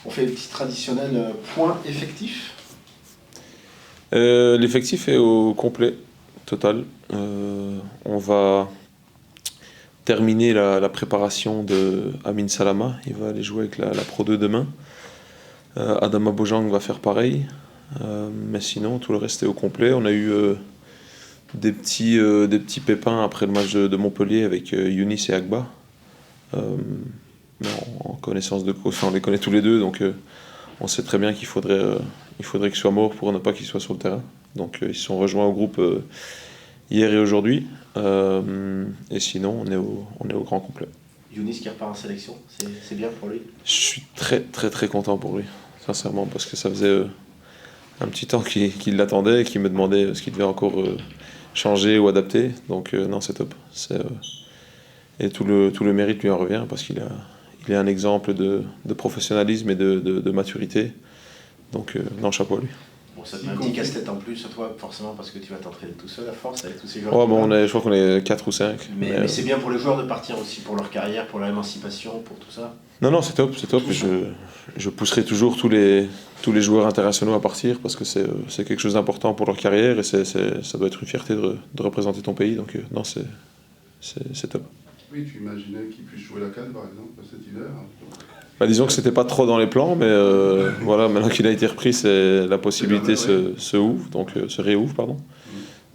On fait le petit traditionnel point effectif. L'effectif est au complet, total. On va terminer la préparation de Amin Salama. Il va aller jouer avec la Pro 2 demain. Adama Bojang va faire pareil. Mais sinon, tout le reste est au complet. On a eu des petits pépins après le match de Montpellier avec Younis et Agba. Mais en connaissance de cause, on les connaît tous les deux, donc on sait très bien qu'il faudrait qu'ils soient morts pour ne pas qu'ils soient sur le terrain. Donc ils se sont rejoints au groupe hier et aujourd'hui. Et sinon, on est au grand complet. Younis qui repart en sélection, c'est bien pour lui. Je suis très très très content pour lui, sincèrement, parce que ça faisait un petit temps qu'il l'attendait et qu'il me demandait ce qu'il devait encore changer ou adapter. Donc non, c'est top. Et tout le mérite lui en revient parce qu'il est un exemple de professionnalisme et de maturité. Donc non, chapeau à lui. Bon, ça te met un petit casse-tête en plus à toi, forcément, parce que tu vas t'entraîner tout seul à force avec tous ces joueurs. Oh, bon, je crois qu'on est 4 ou 5. Mais c'est bien pour les joueurs de partir aussi, pour leur carrière, pour leur émancipation, pour tout ça. Non, c'est top. Je pousserai toujours tous les joueurs internationaux à partir parce que c'est quelque chose d'important pour leur carrière et ça doit être une fierté de représenter ton pays. Donc non, c'est top. Oui, tu imaginais qu'il puisse jouer la CAN par exemple cet hiver. Disons que c'était pas trop dans les plans, mais voilà, maintenant qu'il a été repris, la possibilité se réouvre, pardon.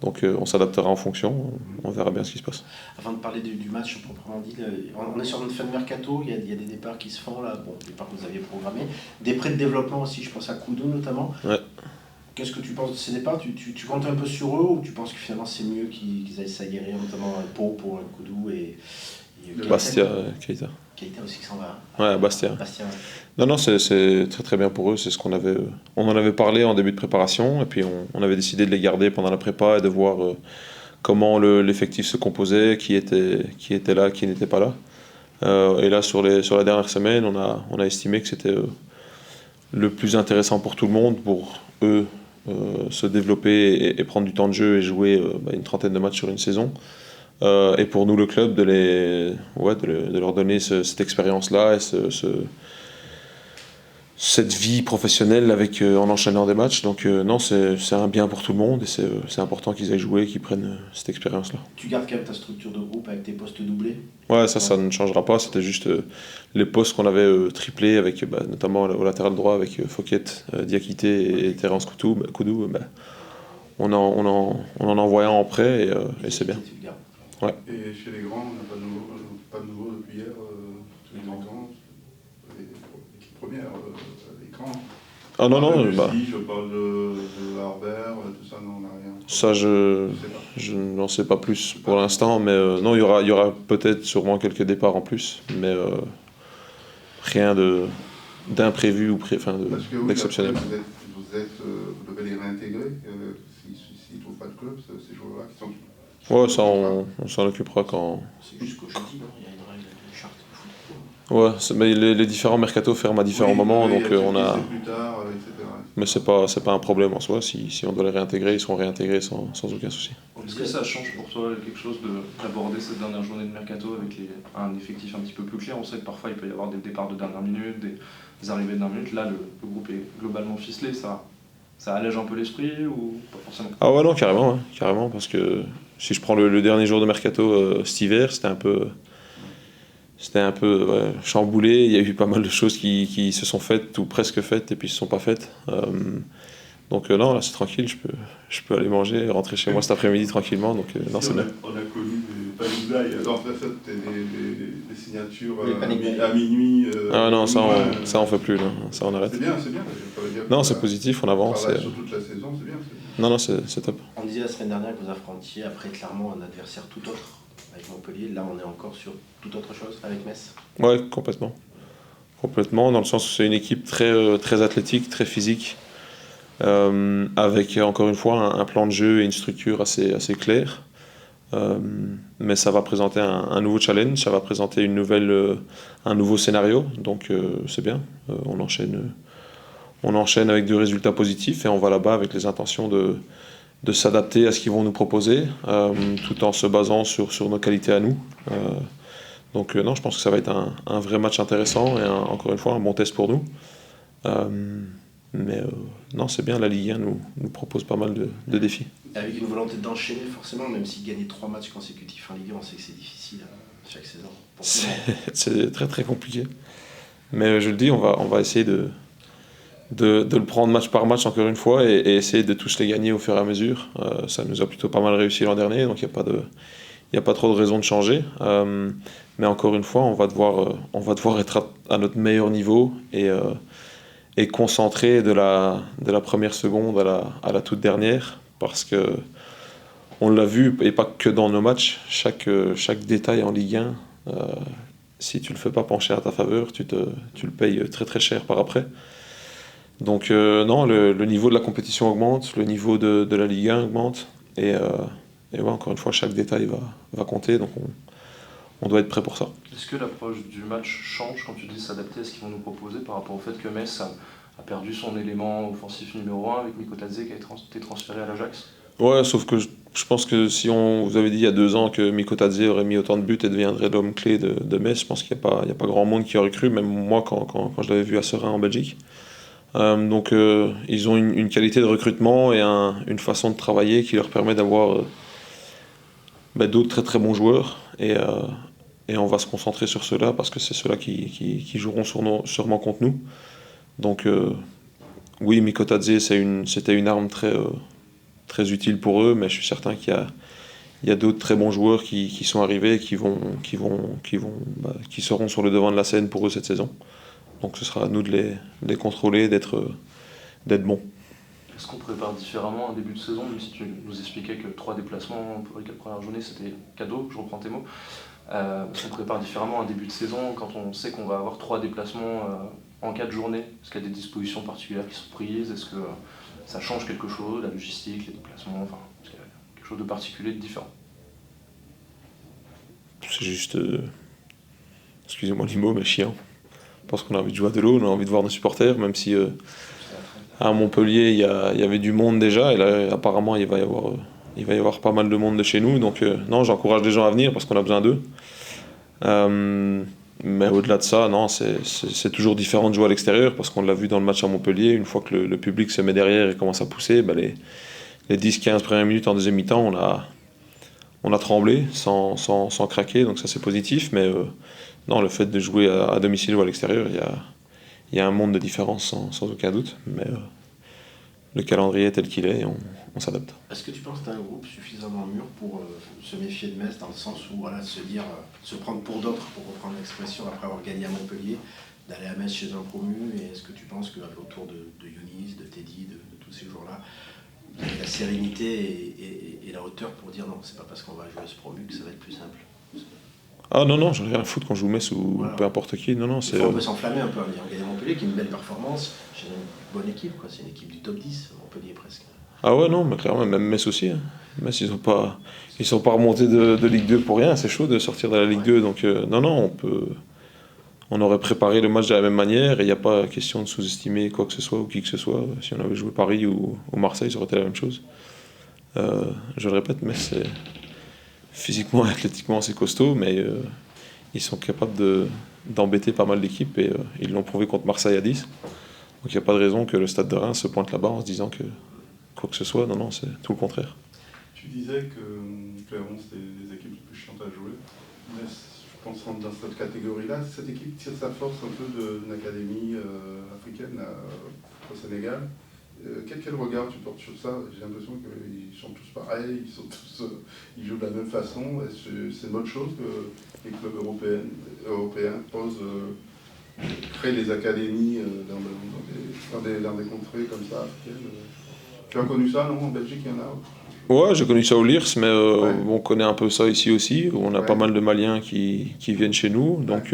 Donc on s'adaptera en fonction, on verra bien ce qui se passe. Avant de parler du match proprement dit, on est sur une fin de mercato, il y a des départs qui se font là, bon, des départs que vous aviez programmés, des prêts de développement aussi, je pense à Koudou notamment. Ouais. Qu'est-ce que tu penses de ces départs? Tu comptes un peu sur eux ou tu penses que finalement c'est mieux qu'ils aillent s'aguerrir, notamment Pau pour Koudou et Bastia, Keita. Keita aussi qui s'en va. Ouais, Bastia. Ouais. Non, c'est très très bien pour eux. C'est ce qu'on on en avait parlé en début de préparation et puis on avait décidé de les garder pendant la prépa et de voir comment l'effectif se composait, qui était là, qui n'était pas là. Et là, sur la dernière semaine, on a estimé que c'était le plus intéressant pour tout le monde, pour eux se développer et prendre du temps de jeu et jouer une trentaine de matchs sur une saison. Et pour nous, le club, de leur donner cette expérience-là et cette vie professionnelle en enchaînant des matchs. Donc non, c'est un bien pour tout le monde et c'est important qu'ils aillent jouer, qu'ils prennent cette expérience-là. Tu gardes quand même ta structure de groupe avec tes postes doublés? Ouais, ça ne changera pas. C'était juste les postes qu'on avait triplés, avec notamment au latéral droit avec Fouquet, Diakité et Terence Koudou. On en envoie un en prêt et c'est bien. Ouais. Et chez les grands, on n'a pas de nouveau depuis hier, tous les grands, l'équipe première, l'écran. Ah non, Je parle de Harbert, tout ça, non, on n'a rien. Ça, je n'en sais pas plus pour l'instant, mais non, il y aura peut-être sûrement quelques départs en plus, mais rien d'imprévu ou d'exceptionnel. Vous devez les réintégrer, s'ils ne trouvent pas de club, ces joueurs-là qui sont... Ouais, ça on s'en occupera quand... C'est jusqu'au jeudi, non? Il y a une règle, une charte de foot. Ouais, mais les différents mercatos ferment à différents moments, donc on a... Plus tard, etc. Mais c'est pas un problème en soi, si on doit les réintégrer, ils seront réintégrés sans aucun souci. Est-ce que ça change pour toi quelque chose d'aborder cette dernière journée de mercato avec un effectif un petit peu plus clair? On sait que parfois il peut y avoir des départs de dernière minute, des arrivées de dernière minute. Là, le groupe est globalement ficelé, ça allège un peu l'esprit ou pas forcément? Ah ouais, non, carrément, parce que si je prends le dernier jour de mercato cet hiver, c'était un peu chamboulé. Il y a eu pas mal de choses qui se sont faites ou presque faites et puis ne se sont pas faites. Donc non, là c'est tranquille, je peux aller manger, rentrer chez moi cet après-midi tranquillement. Donc non, c'est bien. On a connu des panisailles, alors c'était des signatures Les à minuit. Ah non, ça on fait plus, là. Ça on arrête. C'est bien. Non, c'est positif, on avance. Sur toute la saison, c'est bien. Non, c'est top. On disait la semaine dernière que vous affrontiez après clairement un adversaire tout autre avec Montpellier. Là, on est encore sur toute autre chose avec Metz. Ouais, complètement. Complètement, dans le sens où c'est une équipe très, très athlétique, très physique, avec encore une fois un plan de jeu et une structure assez claire. Mais ça va présenter un nouveau challenge, ça va présenter un nouveau scénario, donc c'est bien. On enchaîne avec des résultats positifs et on va là-bas avec les intentions de s'adapter à ce qu'ils vont nous proposer, tout en se basant sur nos qualités à nous. Donc non, je pense que ça va être un vrai match intéressant et encore une fois un bon test pour nous. Non, c'est bien, la Ligue 1 nous propose pas mal de défis. Avec une volonté d'enchaîner, forcément, même si gagner 3 matchs consécutifs en Ligue 1, on sait que c'est difficile chaque saison. Pour tout le monde. C'est très très compliqué. Mais je le dis, on va essayer de le prendre match par match encore une fois et essayer de tous les gagner au fur et à mesure. Ça nous a plutôt pas mal réussi l'an dernier, donc il n'y a pas trop de raison de changer. Mais encore une fois, on va devoir être à notre meilleur niveau et concentré de la première seconde à la toute dernière, parce que on l'a vu, et pas que dans nos matchs, chaque détail en Ligue 1, si tu le fais pas pencher à ta faveur, tu le payes très très cher par après. Donc non, le niveau de la compétition augmente, le niveau de la Ligue 1 augmente, et ouais, encore une fois, chaque détail va compter, donc on doit être prêt pour ça. Est-ce que l'approche du match change quand tu dis s'adapter à ce qu'ils vont nous proposer par rapport au fait que Metz a perdu son élément offensif numéro 1 avec Mikotadze qui a été transféré à l'Ajax? Ouais, sauf que je pense que si on vous avait dit il y a 2 ans que Mikotadze aurait mis autant de buts et deviendrait l'homme clé de Metz, je pense qu'il n'y a pas grand monde qui aurait cru, même moi quand je l'avais vu à Serein en Belgique. Donc ils ont une qualité de recrutement et une façon de travailler qui leur permet d'avoir d'autres très très bons joueurs, et on va se concentrer sur ceux-là parce que c'est ceux-là qui joueront sûrement contre nous. Donc oui, Mikotadze c'était une arme très utile pour eux, mais je suis certain qu'il y a d'autres très bons joueurs qui sont arrivés et qui seront sur le devant de la scène pour eux cette saison. Donc ce sera à nous de les contrôler, d'être bons. Est-ce qu'on prépare différemment un début de saison, même si tu nous expliquais que 3 déplacements pour les 4 premières journées c'était cadeau, je reprends tes mots. Est-ce qu'on prépare différemment un début de saison quand on sait qu'on va avoir 3 déplacements en 4 journées? Est-ce qu'il y a des dispositions particulières qui sont prises? Est-ce que ça change quelque chose, la logistique, les déplacements, enfin, est-ce qu'il y a quelque chose de particulier, de différent? C'est juste, excusez-moi les mots, mais chiant. Parce qu'on a envie de jouer à de l'eau, on a envie de voir nos supporters, même si à Montpellier il y avait du monde déjà, et là apparemment il va y avoir pas mal de monde de chez nous, donc non, j'encourage les gens à venir parce qu'on a besoin d'eux. Mais au-delà de ça, non, c'est toujours différent de jouer à l'extérieur, parce qu'on l'a vu dans le match à Montpellier, une fois que le public se met derrière et commence à pousser, les 10-15 premières minutes en deuxième mi-temps, on a tremblé sans craquer, donc ça c'est positif, mais non, le fait de jouer à domicile ou à l'extérieur, il y a un monde de différence sans aucun doute, mais le calendrier est tel qu'il est et on s'adapte. Est-ce que tu penses que tu as un groupe suffisamment mûr pour se méfier de Metz, dans le sens où se dire, se prendre pour d'autres, pour reprendre l'expression, après avoir gagné à Montpellier, d'aller à Metz chez un promu? Et est-ce que tu penses qu'autour de Younis, de Teddy, de tous ces joueurs-là, il y a la sérénité et la hauteur pour dire non, c'est pas parce qu'on va jouer à ce promu que ça va être plus simple? Ah non, j'en ai rien à foutre quand je joue Metz ou Voilà. peu importe qui. Non, c'est. On peut s'enflammer un peu en disant gagner Montpellier, qui est une belle performance, chez une bonne équipe, quoi. C'est une équipe du top 10, Montpellier presque. Ah ouais, non, mais clairement, même Metz aussi. Hein. Metz, ils sont pas remontés de Ligue 2 pour rien, c'est chaud de sortir de la Ligue 2, donc non, on aurait préparé le match de la même manière, et il n'y a pas question de sous-estimer quoi que ce soit ou qui que ce soit. Si on avait joué Paris ou Marseille, ça aurait été la même chose. Je le répète, Metz, c'est physiquement et athlétiquement c'est costaud, mais ils sont capables d'embêter pas mal d'équipes, et ils l'ont prouvé contre Marseille à 10. Donc il n'y a pas de raison que le Stade de Reims se pointe là-bas en se disant que quoi que ce soit, non, c'est tout le contraire. Tu disais que Clermont c'était des équipes les plus chiantes à jouer, mais je pense rentre dans cette catégorie-là. Cette équipe tire sa force un peu d'une académie africaine au Sénégal. Quel regard tu portes sur ça? J'ai l'impression qu'ils sont tous pareils, ils jouent de la même façon. C'est une bonne chose que les clubs européens créent des académies dans des contrées comme ça africaines. Tu as connu ça, non? En Belgique, il y en a? Ouais, j'ai connu ça au Lirs, mais Ouais. on connaît un peu ça ici aussi, où on a pas mal de Maliens qui viennent chez nous. Donc,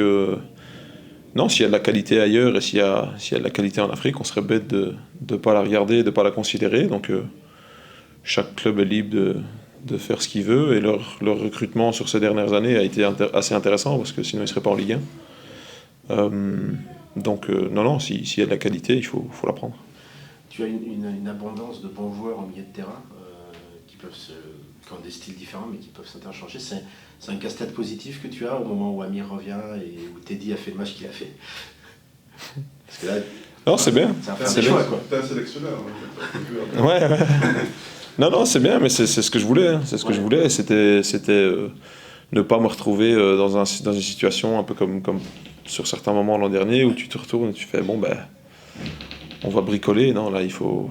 non, s'il y a de la qualité ailleurs et s'il y a de la qualité en Afrique, on serait bête de ne pas la regarder, de ne pas la considérer. Donc, chaque club est libre de faire ce qu'il veut, et leur recrutement sur ces dernières années a été assez intéressant, parce que sinon ils ne seraient pas en Ligue 1. Donc, non, s'il y a de la qualité, il faut la prendre. Tu as une abondance de bons joueurs au milieu de terrain qui ont des styles différents mais qui peuvent s'interchanger. C'est un casse-tête positif que tu as au moment où Amir revient et où Teddy a fait le match qu'il a fait. Parce que là, Non, c'est bien. C'est un T'es faire C'est des bien. choix, quoi. T'es un sélectionneur. Hein. Ouais. Non, c'est bien, mais c'est ce que je voulais. Hein. C'est ce que je voulais. C'était ne pas me retrouver dans une situation un peu comme sur certains moments l'an dernier où tu te retournes et tu fais bon, ben, on va bricoler. Non, là, il faut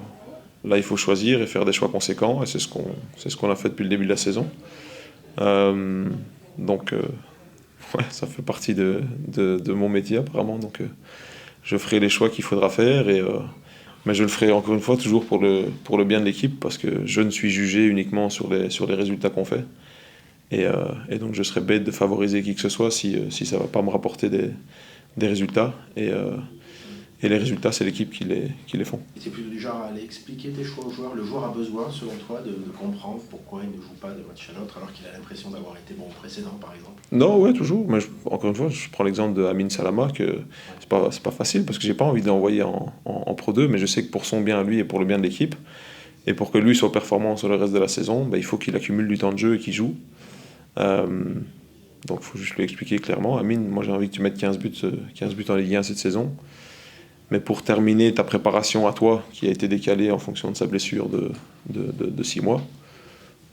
choisir et faire des choix conséquents. Et c'est ce qu'on a fait depuis le début de la saison. Donc, ouais, ça fait partie de mon métier apparemment. Donc, je ferai les choix qu'il faudra faire. Mais je le ferai encore une fois toujours pour le bien de l'équipe parce que je ne suis jugé uniquement sur les résultats qu'on fait. Et donc je serais bête de favoriser qui que ce soit si ça ne va pas me rapporter des résultats. Et les résultats, c'est l'équipe qui les font. Et t'es plutôt du genre à aller expliquer tes choix aux joueurs. Le joueur a besoin, selon toi, de comprendre pourquoi il ne joue pas de match à l'autre alors qu'il a l'impression d'avoir été bon au précédent, par exemple. Non, ouais, toujours. Mais encore une fois, je prends l'exemple de Amin Salama, que c'est pas facile parce que j'ai pas envie de l'envoyer en Pro 2, mais je sais que pour son bien à lui et pour le bien de l'équipe, et pour que lui soit performant sur le reste de la saison, ben, il faut qu'il accumule du temps de jeu et qu'il joue. Donc il faut juste lui expliquer clairement. Amin, moi j'ai envie que tu mettes 15 buts en Ligue 1 cette saison. Mais pour terminer ta préparation à toi, qui a été décalée en fonction de sa blessure de 6 mois,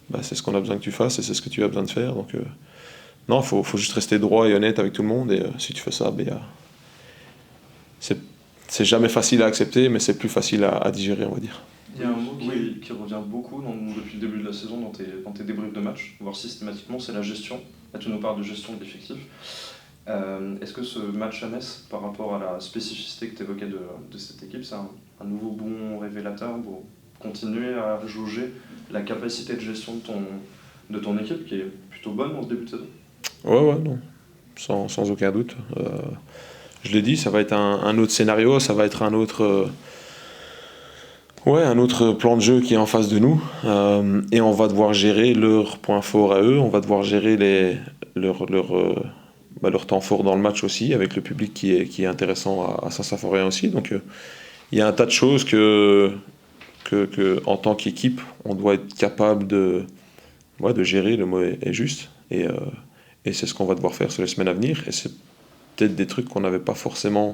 bah, c'est ce qu'on a besoin que tu fasses et c'est ce que tu as besoin de faire. Donc, non, il faut juste rester droit et honnête avec tout le monde. Et si tu fais ça, ben, c'est jamais facile à accepter, mais c'est plus facile à digérer, on va dire. Il y a un mot qui revient beaucoup depuis le début de la saison dans tes débriefs de match, voire systématiquement, c'est la gestion. Là, tu nous parles de gestion de l'effectif. Est-ce que ce match à Metz, par rapport à la spécificité que tu évoquais de cette équipe, c'est un nouveau bon révélateur pour continuer à jauger la capacité de gestion de ton équipe, qui est plutôt bonne en ce début de saison? Ouais, non. Sans aucun doute. Je l'ai dit, ça va être un autre scénario, ça va être un autre plan de jeu qui est en face de nous. Et on va devoir gérer leurs points forts à eux, on va devoir gérer leur temps fort dans le match aussi, avec le public qui est intéressant à Saint-Symphorien aussi. Donc il y a un tas de choses que en tant qu'équipe, on doit être capable de gérer, le mot est juste. Et c'est ce qu'on va devoir faire sur les semaines à venir. Et c'est peut-être des trucs qu'on n'avait pas forcément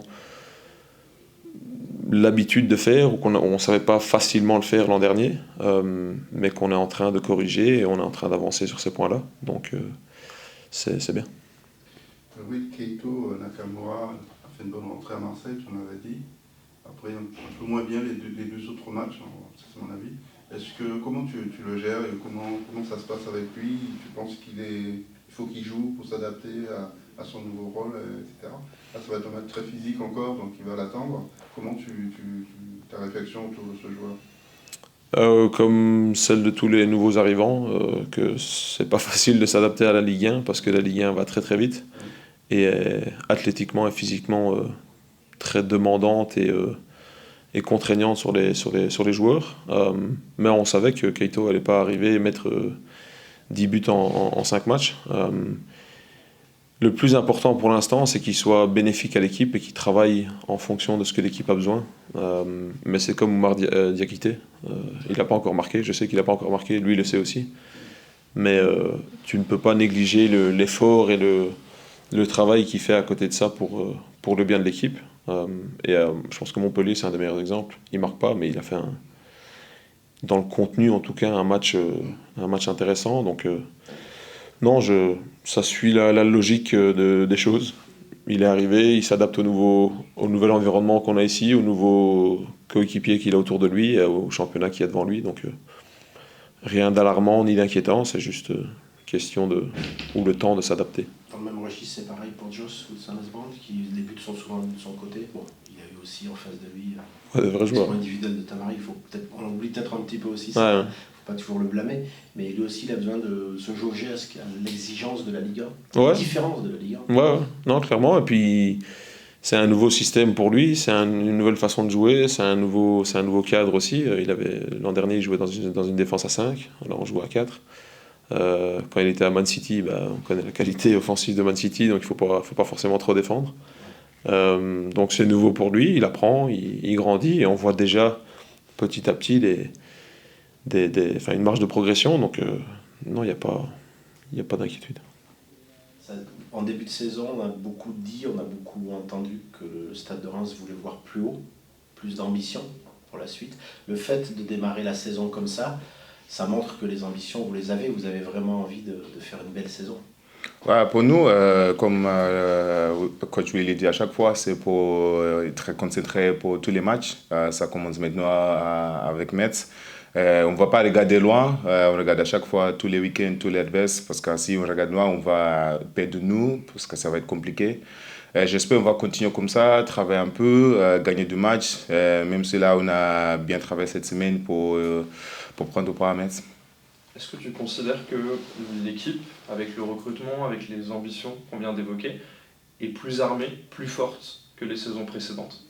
l'habitude de faire ou qu'on ne savait pas facilement le faire l'an dernier, mais qu'on est en train de corriger et on est en train d'avancer sur ces points-là. Donc c'est bien. Oui, Keito Nakamura a fait une bonne rentrée à Marseille, tu en avais dit. Après, un peu moins bien les deux autres matchs, c'est mon avis. Comment tu le gères et comment ça se passe avec lui? Tu penses il faut qu'il joue pour s'adapter à son nouveau rôle, etc. Là, ça va être un match très physique encore, donc il va l'attendre. Comment ta réflexion autour de ce joueur? Comme celle de tous les nouveaux arrivants, que c'est pas facile de s'adapter à la Ligue 1 parce que la Ligue 1 va très très vite et athlétiquement et physiquement très demandante et contraignante sur les joueurs. Mais on savait que Keito allait pas arriver et mettre 10 buts en 5 matchs. Le plus important pour l'instant, c'est qu'il soit bénéfique à l'équipe et qu'il travaille en fonction de ce que l'équipe a besoin. Mais c'est comme Oumar Diakité. Il n'a pas encore marqué, je sais qu'il n'a pas encore marqué, lui il le sait aussi. Mais tu ne peux pas négliger l'effort et le travail qu'il fait à côté de ça pour le bien de l'équipe. Je pense que Montpellier, c'est un des meilleurs exemples. Il ne marque pas, mais il a fait, dans le contenu en tout cas, un match intéressant. Donc, non, ça suit la logique des choses. Il est arrivé, il s'adapte au nouvel environnement qu'on a ici, aux nouveaux coéquipiers qu'il a autour de lui, au championnat qu'il y a devant lui. Donc rien d'alarmant ni d'inquiétant, c'est juste question ou le temps de s'adapter. Dans le même registre, c'est pareil pour Joss Woodson-Asbrand, qui les buts sont souvent de son côté. Bon, il a eu aussi en face de lui des vrais joueurs. individuel de Tamari, on l'oublie peut-être un petit peu aussi. Ouais. Pas toujours le blâmer, mais lui aussi il a besoin de se jauger à l'exigence de la Liga, Ouais. la différence de la Liga. Ouais, non, clairement. Et puis, c'est un nouveau système pour lui, c'est une nouvelle façon de jouer, c'est un nouveau cadre aussi. L'an dernier, il jouait dans une défense à 5, alors on joue à 4. Quand il était à Man City, on connaît la qualité offensive de Man City, donc il faut pas forcément trop défendre. Donc c'est nouveau pour lui, il apprend, il grandit, et on voit déjà petit à petit une marge de progression, donc non, il n'y a pas d'inquiétude. En début de saison, on a beaucoup dit, on a beaucoup entendu que le Stade de Reims voulait voir plus haut. plus d'ambition pour la suite. Le fait de démarrer la saison comme ça montre que les ambitions, vous les avez vraiment envie de faire une belle saison. Ouais, pour nous, comme coach Willy dit à chaque fois, c'est pour être concentré pour tous les matchs. Ça commence maintenant avec Metz. On ne va pas regarder loin, on regarde à chaque fois tous les week-ends, tous les adversaires, parce que si on regarde loin, on va perdre nous, parce que ça va être compliqué. J'espère qu'on va continuer comme ça, travailler un peu, gagner du match, même si là on a bien travaillé cette semaine pour prendre part à Metz. Est-ce que tu considères que l'équipe, avec le recrutement, avec les ambitions qu'on vient d'évoquer, est plus armée, plus forte que les saisons précédentes?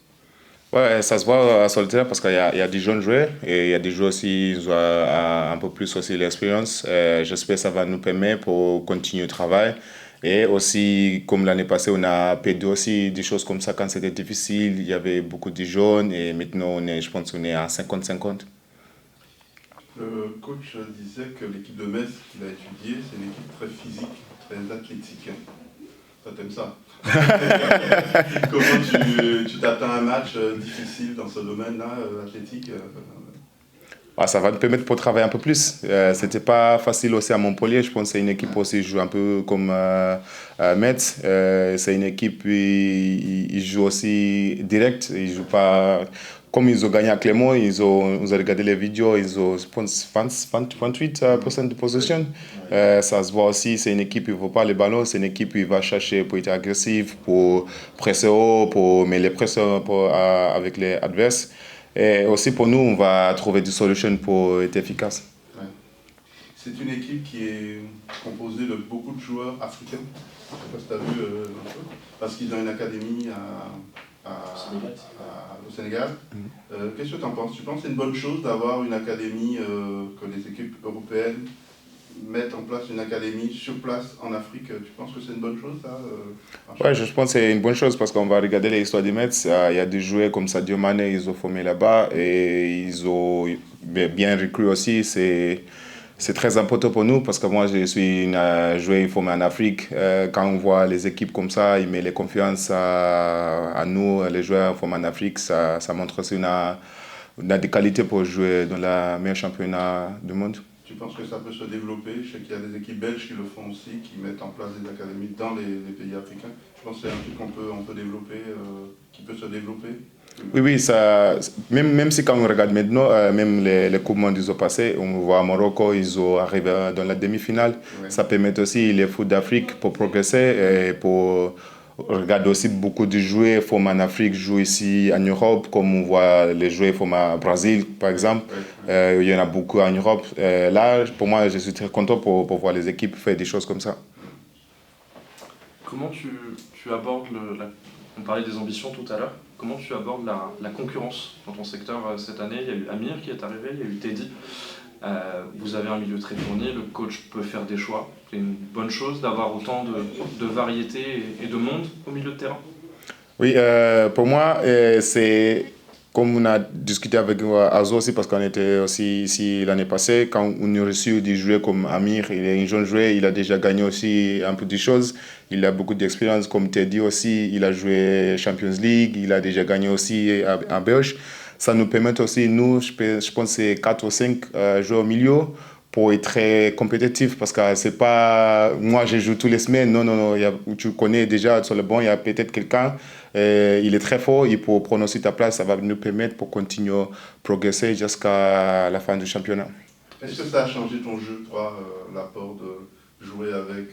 Ouais, ça se voit sur le terrain parce qu'il y a des jeunes joueurs et il y a des joueurs aussi qui ont un peu plus aussi l'expérience. J'espère que ça va nous permettre pour continuer le travail. Et aussi, comme l'année passée, on a perdu aussi des choses comme ça quand c'était difficile. Il y avait beaucoup de jeunes et maintenant, je pense qu'on est à 50-50. Le coach disait que l'équipe de Metz qu'il a étudiée, c'est une équipe très physique, très athlétique. Toi, t'aimes ça? Comment tu t'attends à un match difficile dans ce domaine-là, athlétique? Ça va nous permettre pour travailler un peu plus. C'était pas facile aussi à Montpellier. Je pense que c'est une équipe aussi qui joue un peu comme Metz. C'est une équipe qui joue aussi direct. Ils jouent pas. Comme ils ont gagné à Clermont, vous avez regardé les vidéos, ils ont, je pense, 28% de possession. Ça se voit aussi, c'est une équipe qui ne veut pas les ballons, c'est une équipe qui va chercher pour être agressive, pour presser haut, pour mettre les pressions avec les adversaires. Et aussi pour nous, on va trouver des solutions pour être efficace. Ouais. C'est une équipe qui est composée de beaucoup de joueurs africains. Je ne sais pas si tu as vu un peu, parce qu'ils ont une académie au Sénégal. Qu'est-ce que tu en penses? Tu penses que c'est une bonne chose d'avoir une académie, que les équipes européennes mettent en place une académie sur place en Afrique? Tu penses que c'est une bonne chose, ça? Oui, je pense que c'est une bonne chose parce qu'on va regarder l'histoire des Mets. Il y a des joueurs comme Sadio Mané, ils ont formé là-bas et ils ont bien recruté aussi. C'est très important pour nous parce que moi, je suis un joueur formé en Afrique. Quand on voit les équipes comme ça, ils mettent les confiances à nous, les joueurs formés en Afrique. Ça montre aussi qu'on a des qualités pour jouer dans le meilleur championnat du monde. Tu penses que ça peut se développer? Je sais qu'il y a des équipes belges qui le font aussi, qui mettent en place des académies dans les pays africains. Je pense que c'est un truc qu'on peut développer, qui peut se développer. Oui, ça, même si quand on regarde maintenant, même les Coupes mondiales qu'ils ont passées, on voit à Morocco, ils ont arrivé dans la demi-finale. Ouais. Ça permet aussi les foot d'Afrique pour progresser et pour regarder aussi beaucoup de joueurs formés en Afrique jouent ici en Europe, comme on voit les joueurs formés au Brésil, par exemple. Il y en a beaucoup en Europe. Là, pour moi, je suis très content pour voir les équipes faire des choses comme ça. Comment tu abordes on parlait des ambitions tout à l'heure. Comment tu abordes la concurrence dans ton secteur cette année? Il y a eu Amir qui est arrivé, il y a eu Teddy. Vous avez un milieu très fourni, le coach peut faire des choix. C'est une bonne chose d'avoir autant de variété et de monde au milieu de terrain? Oui, pour moi, c'est comme on a discuté avec Azo aussi, parce qu'on était aussi ici l'année passée, quand on a reçu des joueurs comme Amir, il est un jeune joueur, il a déjà gagné aussi un peu de choses, il a beaucoup d'expérience, comme Teddy aussi, il a joué Champions League, il a déjà gagné aussi à Belge. Ça nous permet aussi, nous, je pense que c'est 4 ou 5 joueurs au milieu pour être très compétitif, parce que c'est pas moi je joue tous les semaines, non, tu connais déjà sur le banc, il y a peut-être quelqu'un, il est très fort, il peut prendre aussi ta place, ça va nous permettre pour continuer à progresser jusqu'à la fin du championnat. Est-ce que ça a changé ton jeu, toi, l'apport de jouer avec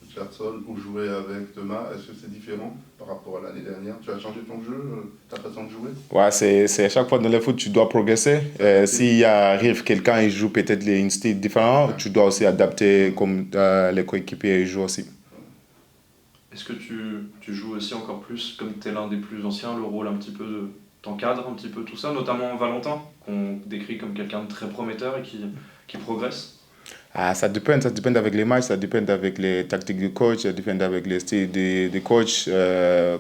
Richardson ou jouer avec Thomas? Est-ce que c'est différent par rapport à l'année dernière? Tu as changé ton jeu, ta façon de jouer? Ouais, c'est à chaque fois dans le foot, tu dois progresser. S'il arrive quelqu'un et joue peut-être un style différent, tu dois aussi adapter comme les coéquipiers jouent aussi. Est-ce que tu joues aussi encore plus, comme tu es l'un des plus anciens, le rôle un petit peu de t'encadre un petit peu tout ça, notamment Valentin, qu'on décrit comme quelqu'un de très prometteur et qui progresse? Ça dépend avec les matchs, ça dépend avec les tactiques du coach, ça dépend avec les styles du coach.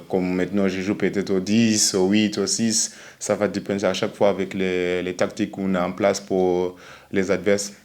Comme maintenant, je joue peut-être au 10, au 8, au 6. Ça va dépendre à chaque fois avec les tactiques qu'on a en place pour les adversaires.